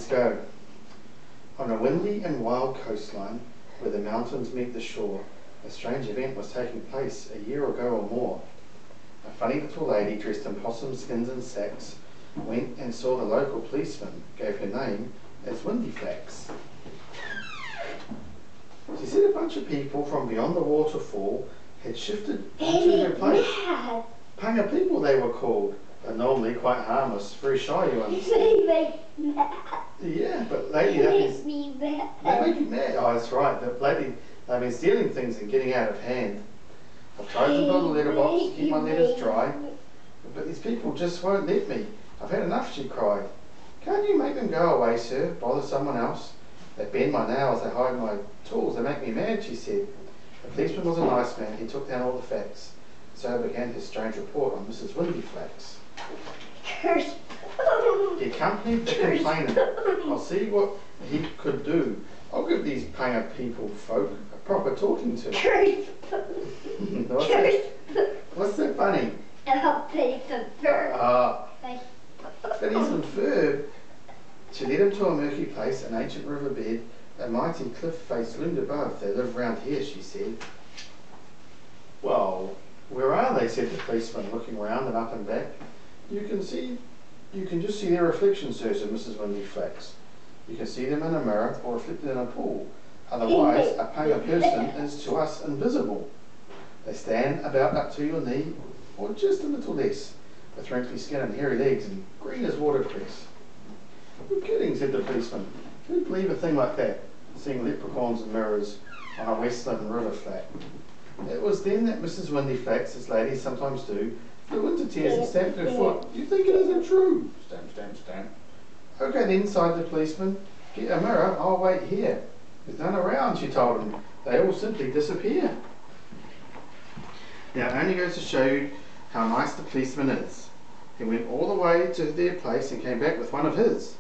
go. On a windy and wild coastline, where the mountains meet the shore, a strange event was taking place a year ago or more. A funny little lady dressed in possum skins and sacks went and saw the local policeman, gave her name as Windy Flax. She said a bunch of people from beyond the waterfall had shifted onto her place. Panga people they were called, but normally quite harmless, very shy ones. Yeah, but lately they make you mad. Oh, that's right. Lately they've been stealing things and getting out of hand. I've tried to build a letterbox to keep my letters dry, but these people just won't let me. I've had enough, she cried. Can't you make them go away, sir? Bother someone else? They bend my nails, they hide my tools, they make me mad, she said. The policeman was a nice man. He took down all the facts. So began his strange report on Mrs. Windy Flax. He accompanied the complainant. I'll see what he could do. I'll give these Panga people folk a proper talking to. What's that funny? Phineas and Ferb. She led him to a murky place, an ancient riverbed. A mighty cliff face loomed above. They live round here, she said. Well, where are they? Said the policeman, looking round and up and back. You can just see their reflection, sir, said Mrs. Windy Flax. You can see them in a mirror or reflected in a pool. Otherwise, a Panga person is to us invisible. They stand about up to your knee, or just a little less, with wrinkly skin and hairy legs and green as watercress. You're kidding, said the policeman. Who'd believe a thing like that, seeing leprechauns and mirrors on a Westland river flat? It was then that Mrs. Windy Flax, as ladies sometimes do, flew into tears and stamped her foot. You think it isn't true? Stamp, stamp, stamp. Okay then, sighed the policeman. Get a mirror, I'll wait here. There's none around, she told him. They all simply disappear. Now it only goes to show you how nice the policeman is. He went all the way to their place and came back with one of his.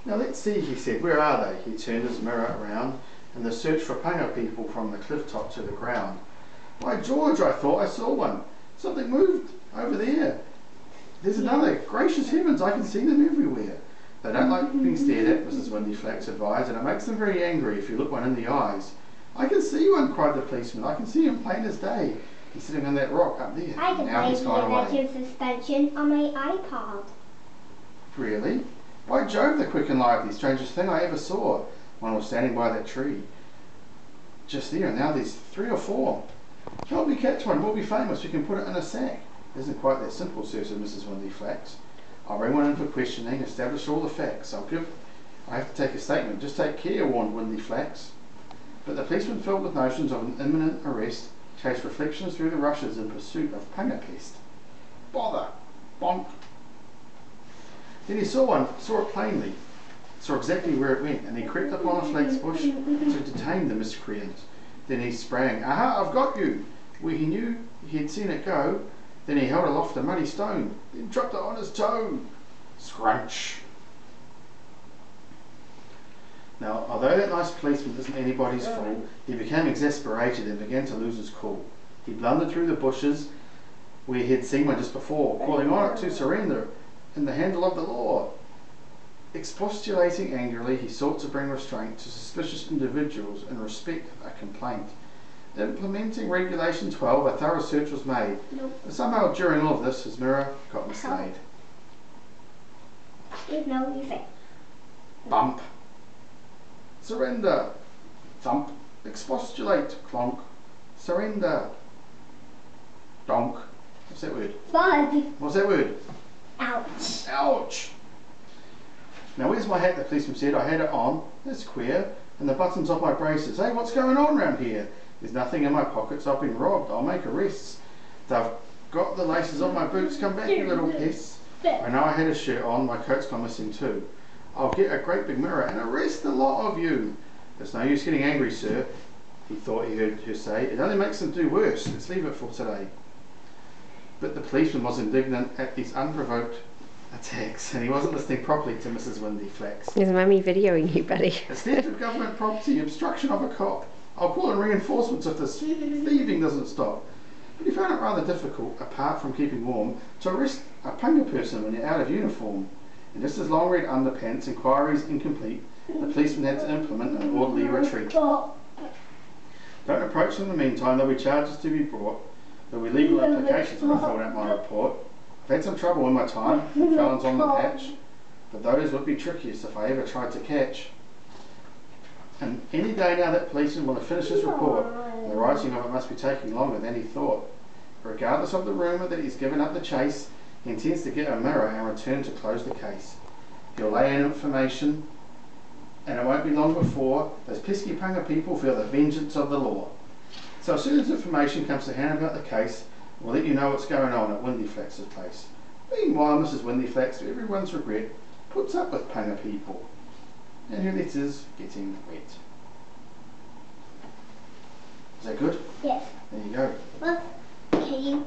Now let's see, he said, where are they? He turned his mirror around in the search for Panga people from the cliff top to the ground. By George, I thought I saw one. Something moved over there. There's another. Gracious heavens, I can see them everywhere. They don't like being stared at, Mrs. Windy Flax advised, and it makes them very angry if you look one in the eyes. I can see one, cried the policeman. I can see him plain as day. He's sitting on that rock up there. I can now he's gone away. play the suspension on my iPod. Really? By Jove, the quick and lively, strangest thing I ever saw. One was standing by that tree. Just there, and now there's 3 or 4. Help me catch one, we'll be famous, we can put it in a sack. It isn't quite that simple, sir, said Mrs. Windy Flax. I'll bring one in for questioning, establish all the facts. I have to take a statement. Just take care, warned Windy Flax. But the policeman, filled with notions of an imminent arrest, chased reflections through the rushes in pursuit of Panga pest. Bother! Bonk! Then he saw it plainly, saw exactly where it went, and he crept upon a flax bush to detain the miscreant. Then he sprang. Aha, I've got you! Where he knew he had seen it go. Then he held aloft a muddy stone, then dropped it on his toe. Scrunch! Now, although that nice policeman isn't anybody's fool, he became exasperated and began to lose his cool. He blundered through the bushes where he had seen one just before, calling on it to surrender in the handle of the law. Expostulating angrily, he sought to bring restraint to suspicious individuals and respect a complaint. Implementing Regulation 12, a thorough search was made. But somehow during all of this, his mirror got mislaid. No, you say. Bump. Surrender. Thump. Expostulate. Clonk. Surrender. Donk. What's that word? Bud. What's that word? Ouch. Ouch. Now where's my hat, the policeman said. I had it on. That's queer. And the buttons off my braces. Hey, what's going on round here? There's nothing in my pockets. I've been robbed. I'll make arrests. They've got the laces on my boots. Come back, you little pests. I know I had a shirt on. My coat's gone missing too. I'll get a great big mirror and arrest the lot of you. There's no use getting angry, sir, he thought he heard her say. It only makes them do worse. Let's leave it for today. But the policeman was indignant at these unprovoked attacks, and he wasn't listening properly to Mrs. Windy Flax. Is Mummy videoing you, buddy? It's theft of government property, obstruction of a cop. I'll call in reinforcements if this thieving doesn't stop. But he found it rather difficult, apart from keeping warm, to arrest a Panga person when they're out of uniform. And just as Long read underpants, inquiries incomplete, the policeman had to implement an orderly retreat. Don't approach them in the meantime, there'll be charges to be brought. There'll be legal implications if I filled out my report. I've had some trouble in my time, with felons on the patch, but those would be trickiest if I ever tried to catch. And any day now that policeman will have finished his report, and the writing of it must be taking longer than he thought. Regardless of the rumour that he's given up the chase, he intends to get a mirror and return to close the case. He'll lay in information, and it won't be long before those pesky Panga people feel the vengeance of the law. So as soon as information comes to hand about the case, we'll let you know what's going on at Windyflax's place. Meanwhile, Mrs. Windyflax, to everyone's regret, puts up with Panga people, and her letters getting wet. Is that good? Yes. There you go. Well, can you